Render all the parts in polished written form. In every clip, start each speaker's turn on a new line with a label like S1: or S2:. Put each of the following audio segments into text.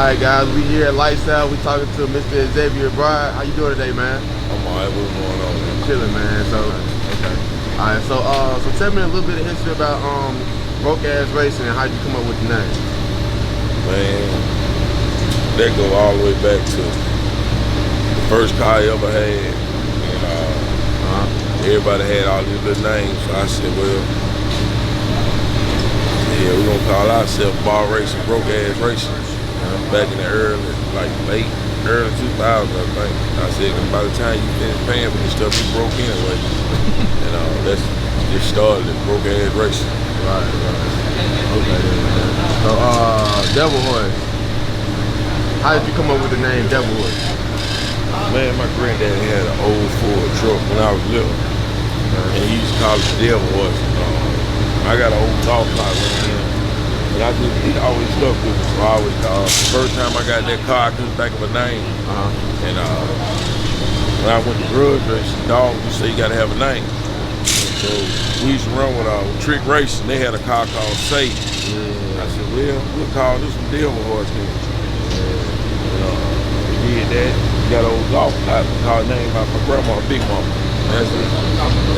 S1: Alright guys, we here at Lifestyle. We talking to Mr. Xavier B.A.R. How you doing today, man?
S2: I'm alright. What's going on, man?
S1: Chilling, man. So okay. Alright, so tell me a little bit of history about Broke Ass Racing and how'd you come up with the name?
S2: Man, that go all the way back to the first car I ever had. And everybody had all these little names. So I said, well, yeah, we're gonna call ourselves B.A.R Racing, Broke Ass Racing. Back in the early 2000s, I think. I said, by the time you finish paying for this stuff, you broke anyway. And that's just started at Broke Ass Racing.
S1: Right. Okay, man. So, Devil Horse. How did you come up with the name Devil Horse?
S2: Man, my granddaddy had an old Ford truck when I was little. And he used to call it the Devil Horse. I got an old golf cart with him. And he always stuck with me, so I always the first time I got that car, I couldn't think of a name. And when I went to grudge racing, dog used to say you gotta have a name. So we used to run with Trick Racing. They had a car called Safe. I said, well, we'll call this one Devil Horse then. We did that. We got an old golf cart called named by my grandma, Big Mama. That's it.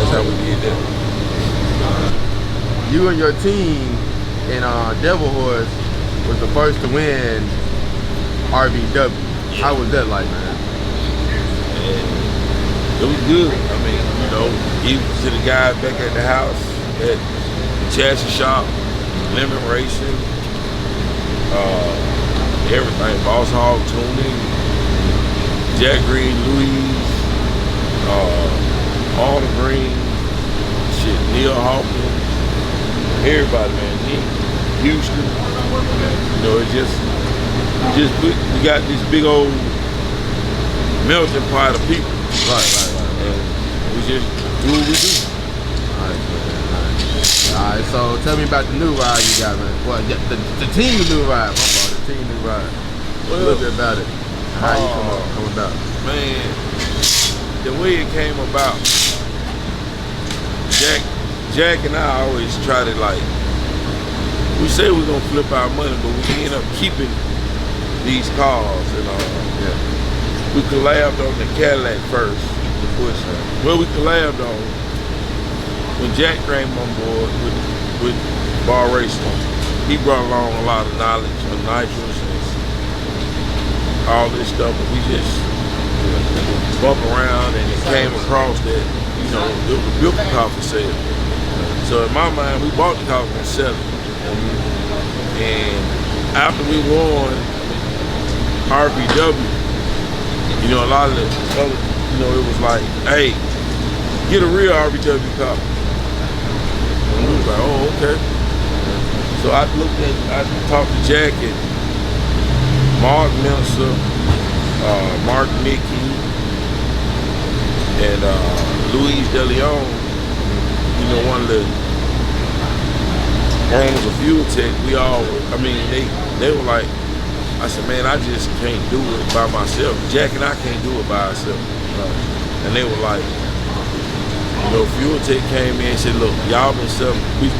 S2: That's how we did that.
S1: You and your team and Devil Horse was the first to win RVW. How was that like, man?
S2: It was good. I mean, even to the guys back at the house, at the chassis shop, lemon racing, everything, Boss Hog tuning, Jack Green, Louise, all the Green, shit, Neil Hoffman, everybody, man. Houston, it's just we got this big old melting pot of people.
S1: Right.
S2: And we just do what we do.
S1: Alright, so tell me about the new ride you got, man. Well, the team new ride, my fault, the team new ride. Well, a little bit about it. How you come about?
S2: Man, the way it came about, Jack and I always try to we say we're gonna flip our money, but we end up keeping these cars. And we collabed on the Cadillac first, the Bush. Well, we collabed on when Jack came on board with B.A.R Racing. He brought along a lot of knowledge on nitrous and all this stuff, but we just bump around, and it came across that it was built a car for sale. So in my mind, we bought the car and sell it. And after we won RVW, a lot of the other, it was like, hey, get a real RVW car. And we was like, oh, okay. So I talked to Jack and Mark Minnesota, Mark Mickey, and Luis DeLeon, one of the owners of Fuel Tech. They were like, I said, man, I just can't do it by myself. Jack and I can't do it by ourselves. And they were like, Fuel Tech came in and said, look, y'all been selling. We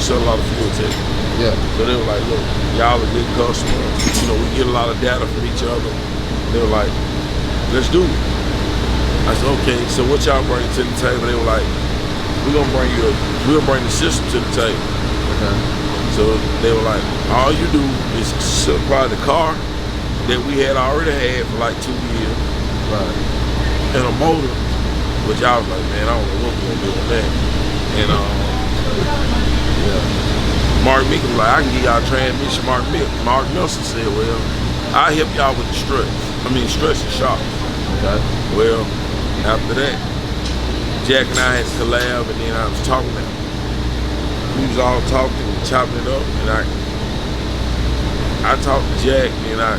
S2: sell a lot of Fuel Tech.
S1: Yeah.
S2: So they were like, look, y'all are good customers. We get a lot of data from each other. They were like, let's do it. I said, okay, so what y'all bring to the table? They were like, we'll bring the system to the table.
S1: Okay.
S2: So they were like, all you do is supply the car that we had already had for 2 years.
S1: Right.
S2: And a motor, which I was like, man, I don't know what we're gonna do with that. And Mark Mick was like, I can give y'all transmission. Mark Nelson said, well, I'll help y'all with the struts and shocks.
S1: Okay.
S2: Well, after that, Jack and I had to collab, and then I was talking to him. We was all talking and chopping it up, and I talked to Jack, and I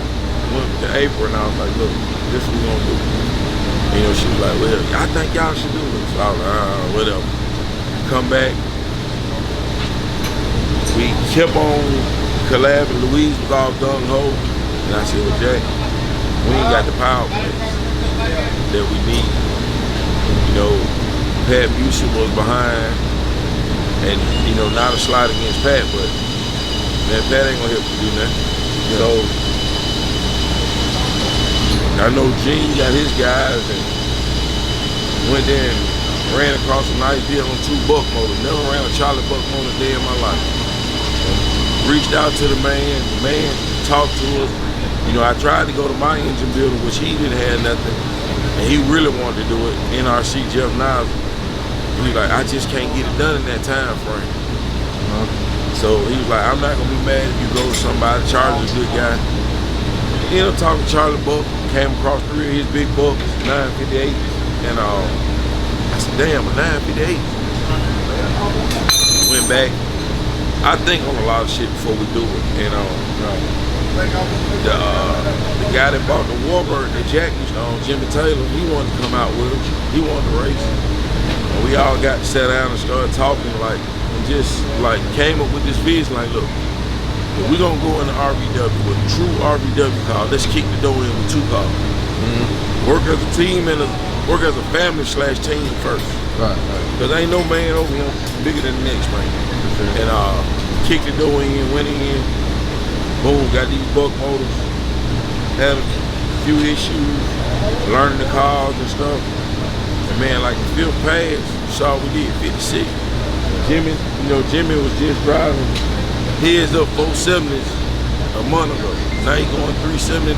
S2: went to April, and I was like, look, this is what we're gonna do. She was like, well, I think y'all should do this. So I was like, whatever. Come back. We kept on collabing. Louise was all gung-ho, and I said, well, Jack, we ain't got the power plants that we need. Pat Busey was behind, and not a slide against Pat, but man, Pat ain't gonna help you do nothing. So I know Gene got his guys and went there and ran across a nice deal on 2 buck motors. Never ran a Charlie buck motor a day in my life. Reached out to the man talked to us. You know, I tried to go to my engine builder, which he didn't have nothing, and he really wanted to do it. NRC Jeff Niles. He was like, I just can't get it done in that time frame. So he was like, I'm not gonna be mad if you go to somebody. Charlie's a good guy. Ended up talking to Charlie Buck, came across 3 of his big bucks, 958, and I said, damn, a 958. Went back. I think on a lot of shit before we do it, and the guy that bought the Warbird that Jack used to own, Jimmy Taylor, he wanted to come out with us. He wanted to race. And we all got to sit down and started talking, like, and just like came up with this vision, like, look, if we're gonna go in the RVW with a true RVW car, let's kick the door in with 2 cars. Work as a team and work as a family / team first.
S1: Right.
S2: Cause ain't no man over here bigger than the next man. And kick the door in, went in, boom, got these buck motors, had a few issues, learning the cars and stuff. And man, like the 5th pass, you saw we did 56. Jimmy, you know, Jimmy was just driving heads up 470s a month ago. Now he going 379.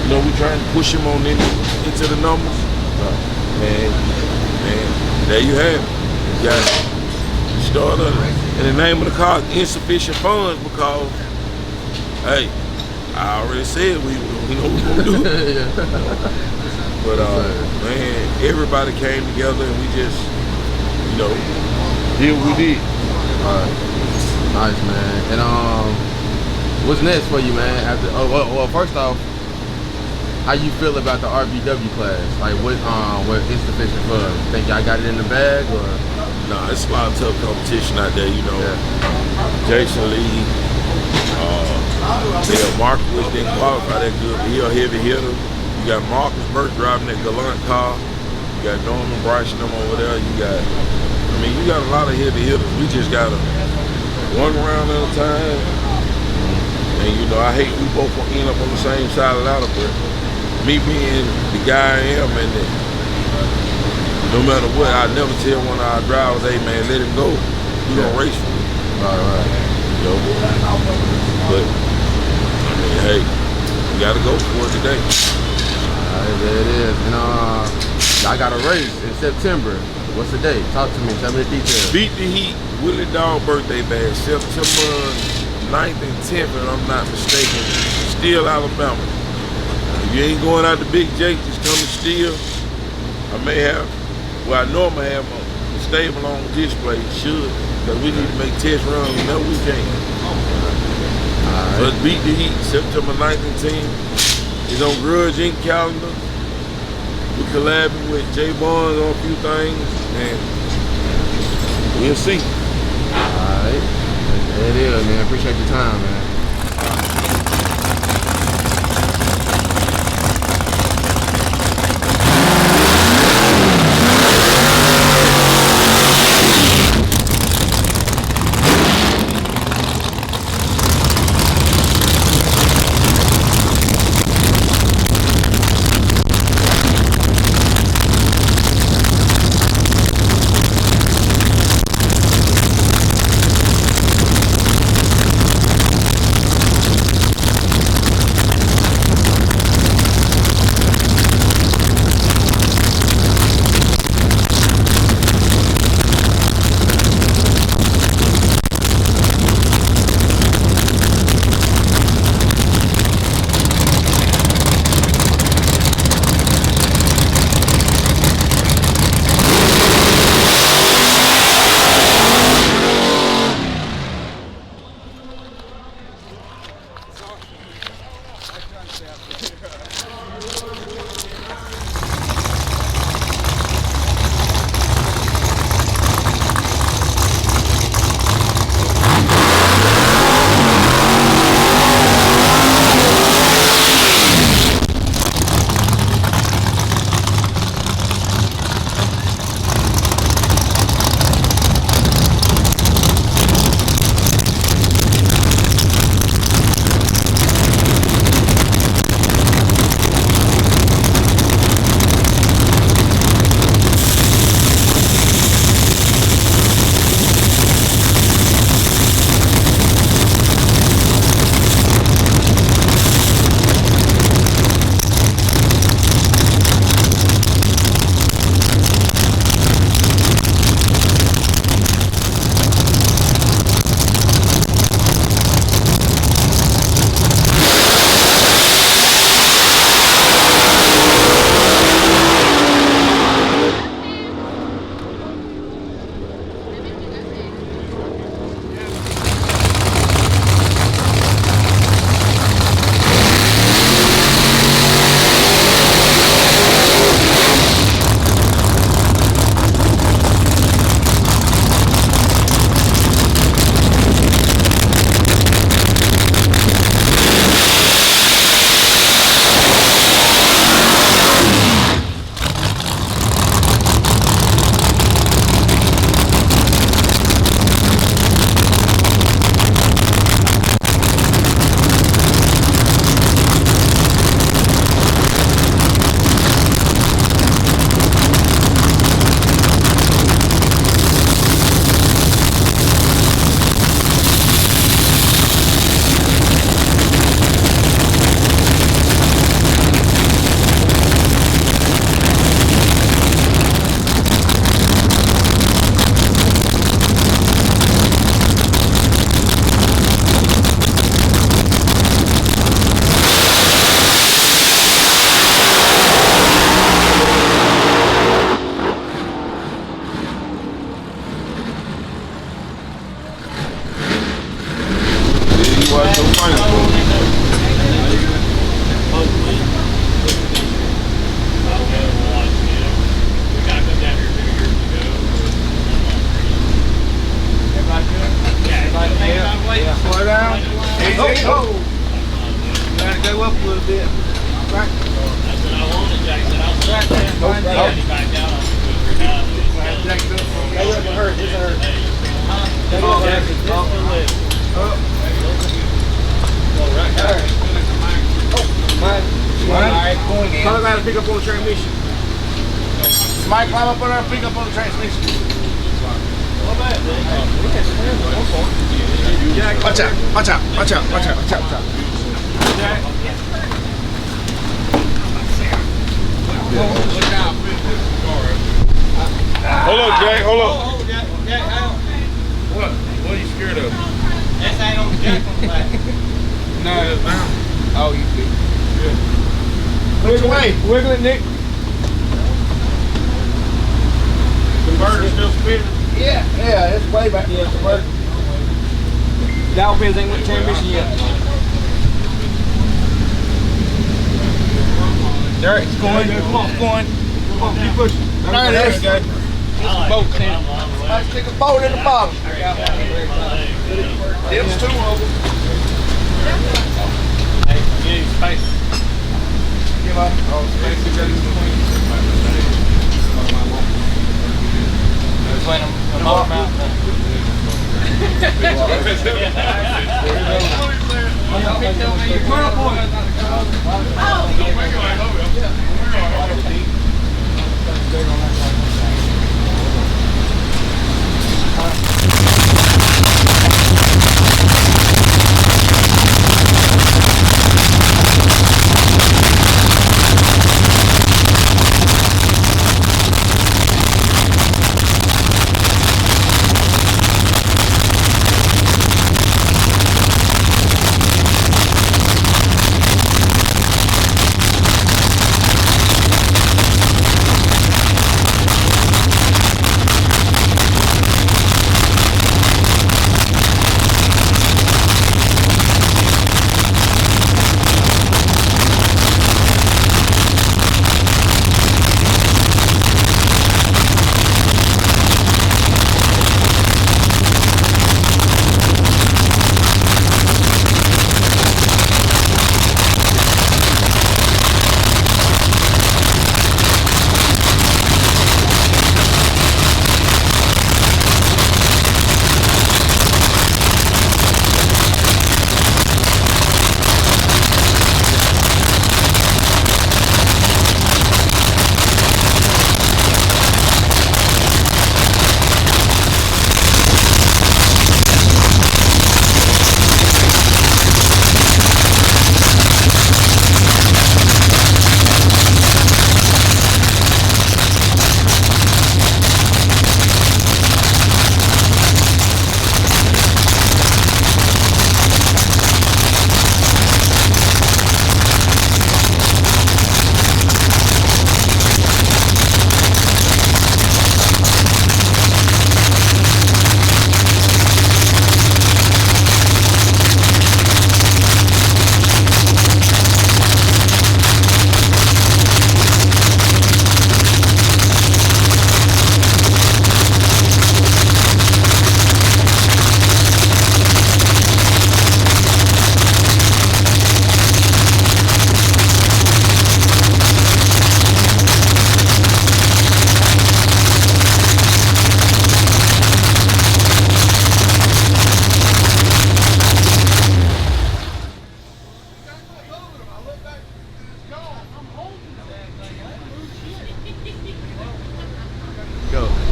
S2: You know, we trying to push him on into the numbers. And there you have it. You got to start on it. And the name of the car is Insufficient Funds because, hey, I already said we know what we're going to do. But man, everybody came together and we just, you know, did what we did.
S1: Nice, man. And what's next for you, man? After well, first off, how you feel about the RVW class? Like what Insufficient Funds? Think y'all got it in the bag or?
S2: Nah, it's a lot of tough competition out there, you know. Jason Lee, Marcus didn't qualify that good, but he a heavy hitter. You got Marcus Burke driving that Gallant car. You got Norman Bryson them over there. You got a lot of heavy hitters. We just got to one round at a time. And you know, I hate we both end up on the same side of the ladder, but me being the guy I am, and no matter what, I never tell one of our drivers, hey man, let him go. We gonna race for him.
S1: Right.
S2: You know? But I mean, hey, we gotta go for it today.
S1: There it is. And I got a race in September. What's the date? Talk to me. Tell me the details.
S2: Beat the Heat, Willie Dawg birthday bash, September 9th and 10th, if I'm not mistaken. Steele, Alabama. If you ain't going out to Big Jake, just come to Steele. I may have, well, I know I'm gonna have a stable on display. Should, because we need to make test runs. No, we can't.
S1: Right.
S2: Let's beat the Heat, September 9th and 10th. It's on Grudge Inc. calendar. We collabing with Jay Barnes on a few things, and we'll see.
S1: Alright. There it is, man. Appreciate your time, man.
S3: did. Right.
S4: That's what I wanted, Jack. Said I'll
S3: Right there.
S4: find
S3: Right
S4: out. He backed out on me.
S3: Jack, this hurt. This hurt. Somebody got to pick up on the transmission. Somebody climb up on there and pick up on the transmission. Watch out, watch out, watch out, watch out, watch out, watch out.
S2: Hold up, Jack. Hold up.
S1: What? What are you scared of?
S4: This ain't on the jack on the back.
S3: No. Oh, you see. Which way? Wiggle it, Nick.
S2: The bird is still spinning.
S3: Yeah, it's way back. Yeah, it's a bird. Dial pins ain't with the transmission yet. There, it's going. Come on, it's going. Come on, keep pushing. There it is. It's a boat, Sam. Let's stick a boat in the bottom. There's two of them.
S4: Hey, you need space.
S3: Give up. Oh, space is ready to clean.
S4: Between them, the motor mount.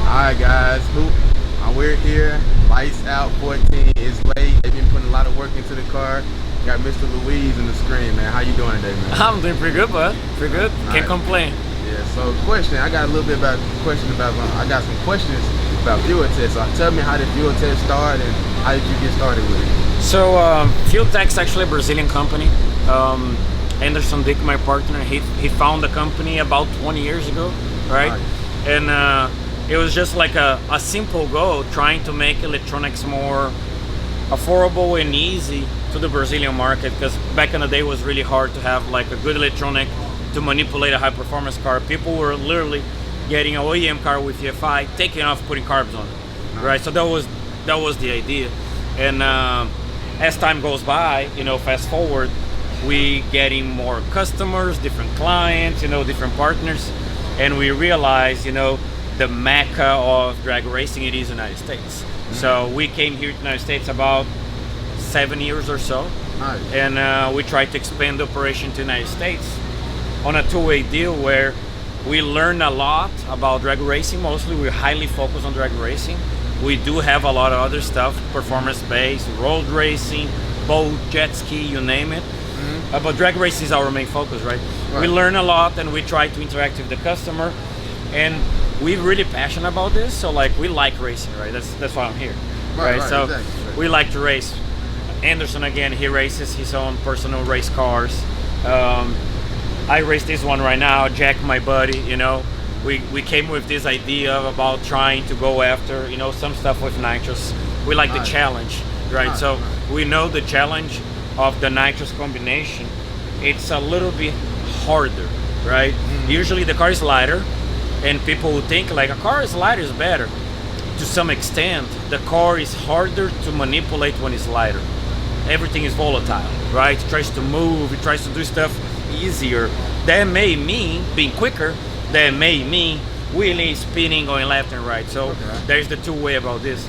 S1: Alright guys, we're here, lights out, 14 is late. They've been putting a lot of work into the car. Got Mr. Louise in the screen, man. How you doing today, man?
S4: I'm doing pretty good, bud. Pretty good. Can't complain.
S1: Yeah, so question, I got I got some questions about fuel tests. So tell me how did fuel test start and how did you get started with it?
S4: So Fuel Tech's actually a Brazilian company. Anderson Dick, my partner, he found the company about 20 years ago, right? And it was just like a simple goal, trying to make electronics more affordable and easy to the Brazilian market, because back in the day it was really hard to have like a good electronic to manipulate a high performance car. People were literally getting an OEM car with EFI, taking off, putting carbs on it, right? So that was the idea. And as time goes by, fast forward, we getting more customers, different clients, different partners, and we realize, the mecca of drag racing it is United States. So we came here to the United States about 7 years or so.
S1: Nice.
S4: And we tried to expand the operation to the United States on a two-way deal where we learn a lot about drag racing. Mostly we're highly focused on drag racing. We do have a lot of other stuff, performance-based, road racing, boat, jet ski, you name it. But drag racing is our main focus, right? We learn a lot and we try to interact with the customer. And we're really passionate about this. So like we like racing, right? That's why I'm here. Right. So exactly. We like to race. Anderson, again, he races his own personal race cars. I race this one right now. Jack, my buddy, we came with this idea about trying to go after, some stuff with nitrous. We like the challenge, right? So we know the challenge of the nitrous combination. It's a little bit harder, right? Usually the car is lighter, and people would think like a car is lighter is better. To some extent, the car is harder to manipulate when it's lighter. Everything is volatile, right? It tries to move, it tries to do stuff easier. That may mean being quicker, that may mean wheeling, spinning, going left and right. So there's the two-way about this.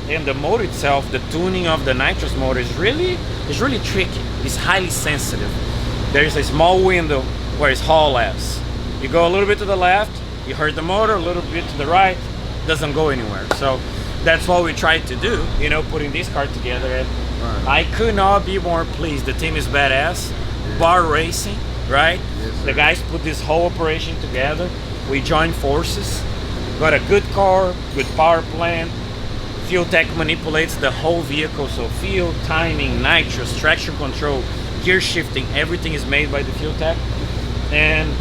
S4: And the motor itself, the tuning of the nitrous motor is really tricky. It's highly sensitive. There's a small window where it's haul less. You go a little bit to the left, you hurt the motor, a little bit to the right, doesn't go anywhere. So that's what we tried to do, putting this car together. And I could not be more pleased. The team is badass. B.A.R Racing, right?
S1: Yes,
S4: the guys put this whole operation together. We joined forces, got a good car, good power plant. Fuel Tech manipulates the whole vehicle, so fuel, timing, nitrous, traction control, gear shifting, everything is made by the Fuel Tech. And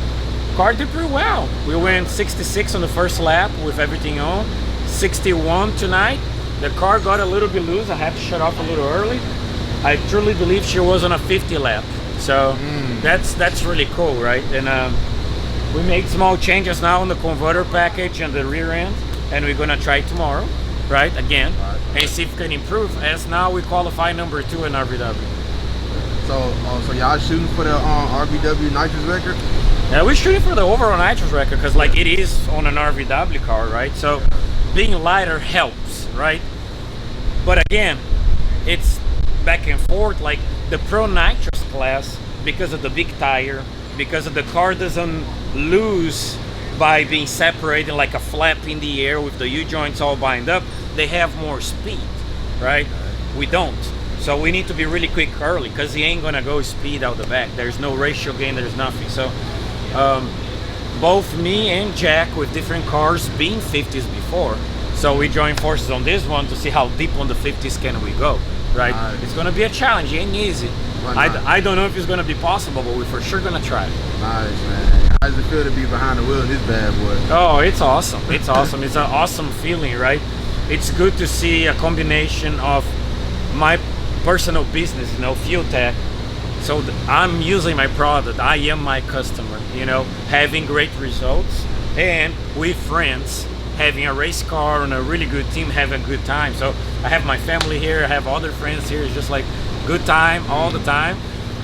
S4: car did pretty well. We went 66 on the first lap with everything on, 61 tonight. The car got a little bit loose. I had to shut off a little early. I truly believe she was on a 50 lap. So that's really cool, right? And we made small changes now on the converter package and the rear end, and we're gonna try tomorrow, right? Again, and see if we can improve. As now we qualify number 2 in RVW.
S1: So y'all shooting for the RVW nitrous record?
S4: Yeah, we're shooting for the overall nitrous record because like it is on an RVW car, right? So being lighter helps, right? But again, it's back and forth. Like the Pro Nitrous class, because of the big tire, because of the car doesn't lose by being separated like a flap in the air with the U-joints all bind up, they have more speed, right? We don't. So we need to be really quick early because he ain't gonna go speed out the back. There's no ratio gain, there's nothing. So both me and Jack with different cars being 50s before. So we joined forces on this one to see how deep on the 50s can we go, right?
S1: Nice.
S4: It's gonna be a challenge, it ain't easy. I don't know if it's gonna be possible, but we're for sure gonna try.
S1: Nice, man. How does it feel to be behind the wheel in this bad boy?
S4: Oh, it's awesome. It's awesome. It's an awesome feeling, right? It's good to see a combination of my personal business, Fuel Tech. So I'm using my product. I am my customer, having great results, and with friends, having a race car and a really good team, having a good time. So I have my family here, I have other friends here. It's just like good time all the time,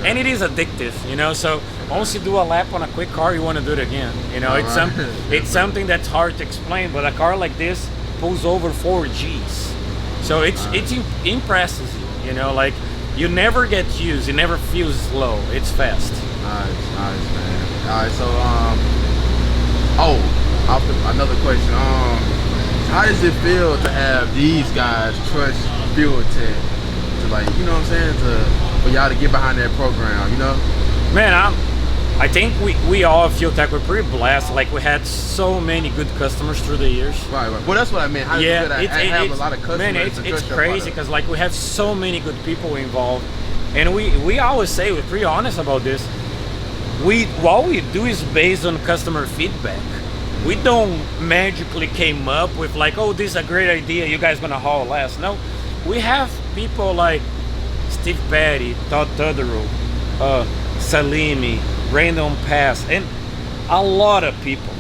S4: and it is addictive, So once you do a lap on a quick car, you want to do it again. It's something that's hard to explain, but a car like this pulls over 4 Gs, so it impresses you. Like you never get used, it never feels slow. It's fast.
S1: Nice, man. All right, so another question. How does it feel to have these guys trust Fuel Tech to, like, what I'm saying, for y'all to get behind that program,
S4: Man, I think we all at Fuel Tech were pretty blessed. Like we had so many good customers through the years.
S1: Right. Well, that's what I mean. How does it feel to have a lot of customers?
S4: Man, it's crazy because like we have so many good people involved, and we always say, we're pretty honest about this. What we do is based on customer feedback. We don't magically came up with like, oh, this is a great idea, you guys gonna haul less. No, we have people like Steve Petty, Todd Tudorow, Salimi, Brandon Pass, and a lot of people.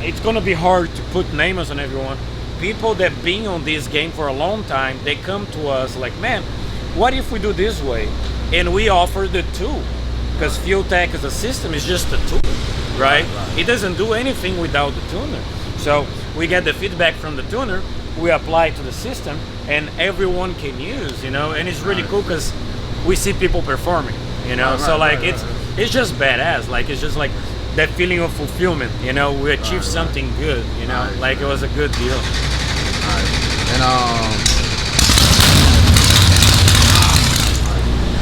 S4: It's gonna be hard to put names on everyone. People that been on this game for a long time, they come to us like, man, what if we do this way? And we offer the tool. because Fuel Tech as a system is just a tool, right? It doesn't do anything without the tuner. So we get the feedback from the tuner, we apply it to the system, and everyone can use, you know, and it's really cool because we see people performing, you know. So like it's just badass. Like it's just like that feeling of fulfillment, you know. We achieved something good, you know. Like it was a good deal.
S1: And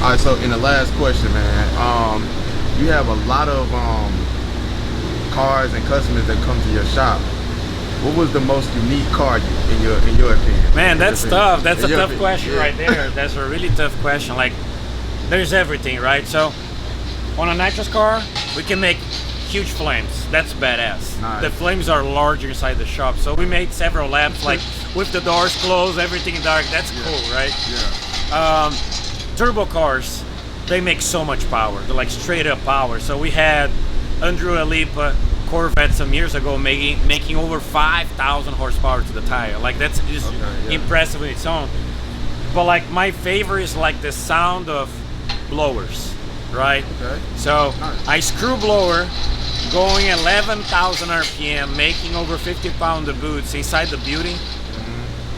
S1: all right, so in the last question, man, you have a lot of cars and customers that come to your shop. What was the most unique car in your opinion?
S4: Man, that's tough. That's a tough question right there. That's a really tough question. Like, there's everything, right? So, on a nitrous car, we can make huge flames. That's badass.
S1: Nice.
S4: The flames are large inside the shop. So we made several laps, like with the doors closed, everything dark. That's cool, right?
S1: Yeah.
S4: Turbo cars, they make so much power. They're like straight up power. So we had Andrew Alipa Corvette some years ago making over 5,000 horsepower to the tire. Like that's just impressive in its own. But like my favorite is like the sound of blowers, right?
S1: Okay.
S4: So
S1: nice.
S4: I screw blower going 11,000 RPM, making over 50 pounds of boots inside the building.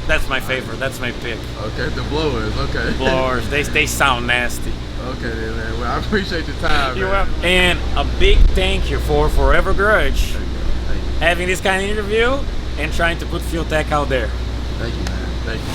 S4: That's my favorite. That's my pick.
S1: Okay, the blowers. Okay.
S4: Blowers. They sound nasty.
S1: Okay, then, man. Well, I appreciate the time.
S4: You're
S1: man.
S4: welcome. And a big thank you for Forever Garage
S1: Thank you.
S4: having this kind of interview and trying to put Fuel Tech out there.
S1: Thank you, man. Thank you.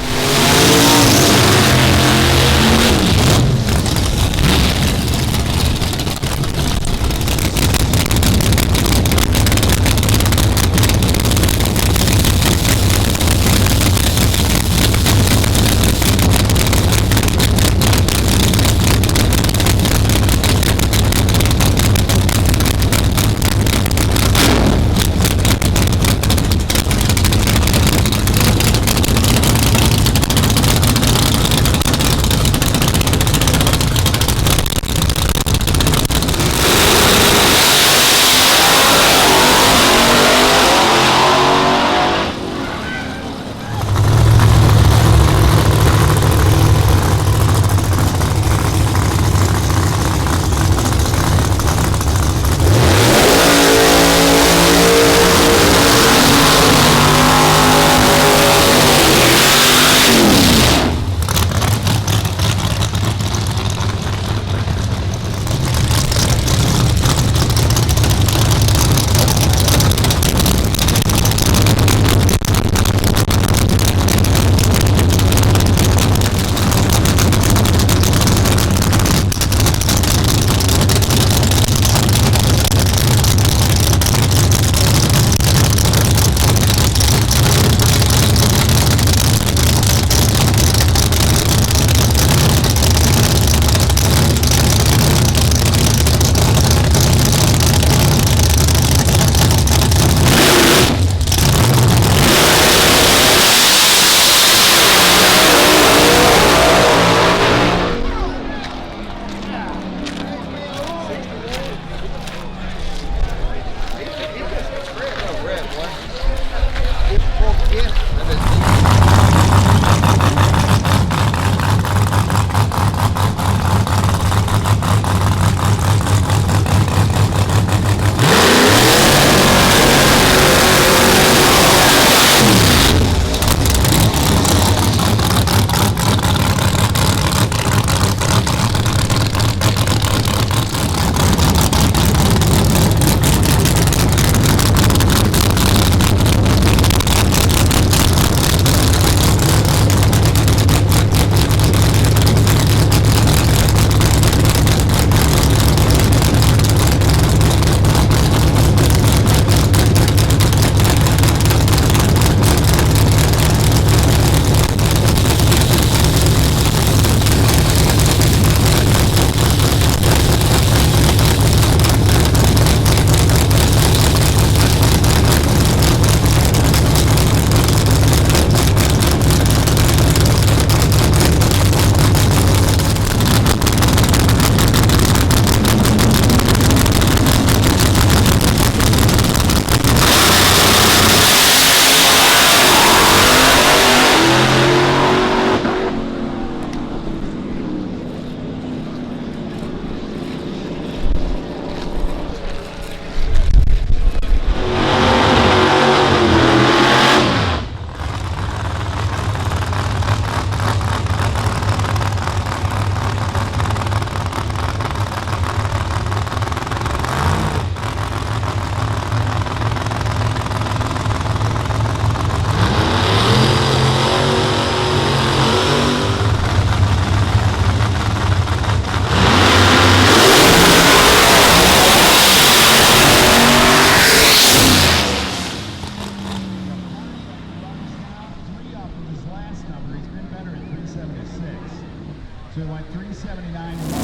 S5: 379.